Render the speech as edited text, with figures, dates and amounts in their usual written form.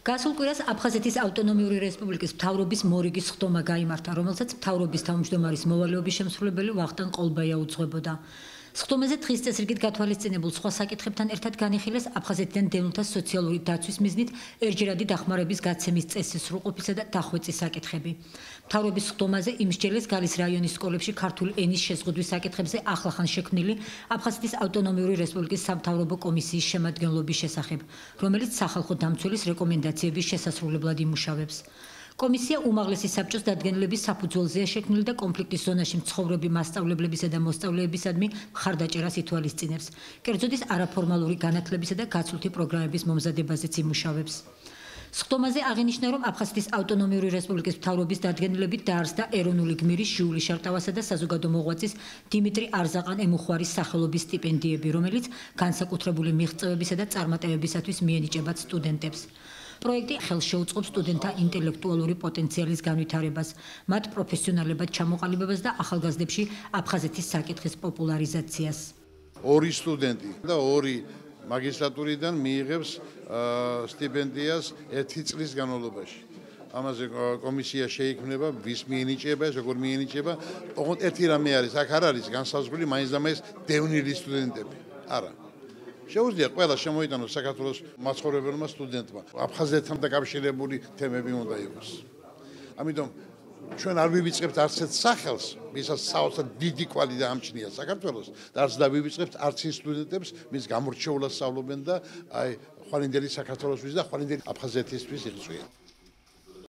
გასულ კვირას აფხაზეთის ავტონომიური რესპუბლიკის მთავრობის მორიგის ხდომა გაიმართა, რომელსაც მთავრობის თავმჯდომარის მოვალეობის შემსრულებელი ვახტანგ ყოლბაია უძღვებოდა. სხდომაზე დღის წესრიგით გათვალისწინებულ სხვა საკითხებთან ერთად განიხილეს აფხაზეთიდან დევნილთა სოციალური დაცვის მიზნით ერთჯერადი დახმარების გაცემის წესის სრულყოფისა და დახვეწის საკითხები. მთავრობის სხდომაზე იმსჯელეს გალის რაიონის სკოლებში ქართული ენის შეზღუდვის საკითხებზე ახლახან შექმნილი აფხაზეთის ავტონომიური რესპუბლიკის სამთავრობო კომისიის შემადგენლობის შესახებ, რომელიც სახალხო დამცველის რეკომენდაციების შესასრულებლად იმუშავებს. კომისია უმაღლესი საბჭოს დადგენილების საფუძველზეა შექმნილი და კონფლიქტის ზონაში მცხოვრები მასწავლებლებისა და მოსწავლეებისადმი მხარდაჭერას ითვალისწინებს. კერძოდ ის არაფორმალური განათლებისა და გაცვლითი პროგრამების მომზადებაზეც იმუშავებს. სხდომაზე აღინიშნა, რომ აფხაზეთის ავტონომიური რესპუბლიკის მთავრობის დადგენილებით დაარსდა ეროვნული გმირის ჟიული შარტავასა და საზოგადო მოღვაწის დიმიტრი არზაყან-ემუხვარის სახელობის სტიპენდიები, რომელიც განსაკუთრებული მიღწევებისა და წარმატებებისათვის მიენიჭებათ სტუდენტებს. პროექტი ხელს შეუწყობს სტუდენტთა ინტელექტუალური პოტენციალის განვითარებას, მათ პროფესიონალებად ჩამოყალიბებას და ახალგაზრდებში აფხაზეთის საკითხის პოპულარიზაციას. ორი სტუდენტი და ორი მაგისტრატურიდან მიიღებს სტიპენდიას 1 წლის განმავლობაში. ამაზე კომისია შეიქმნება, ვის მიენიჭება, როგორ მიენიჭება. ოღონდ ერთი რამე არის, აქ არ არის განსაზღვრული მაინც და მაინც დევნილი სტუდენტები. არა. შეუძლია ყველა შემოიტანოს საქართველოს მაცხოვრებელმა სტუდენტმა. აფხაზეთთან დაკავშირებული თემები უნდა იყოს. ამიტომ ჩვენ არ ვივიწყებთ არც ერთ სახელს, ვისაც საოცრად დიდი კვალი დაამჩნია საქართველოს და არც დავივიწყებთ არც იმ სტუდენტებს, ვინც გამორჩეულად სწავლობენ და ხვალინდელი საქართველოსთვის და ხვალინდელი აფხაზეთისთვის იღწვიან.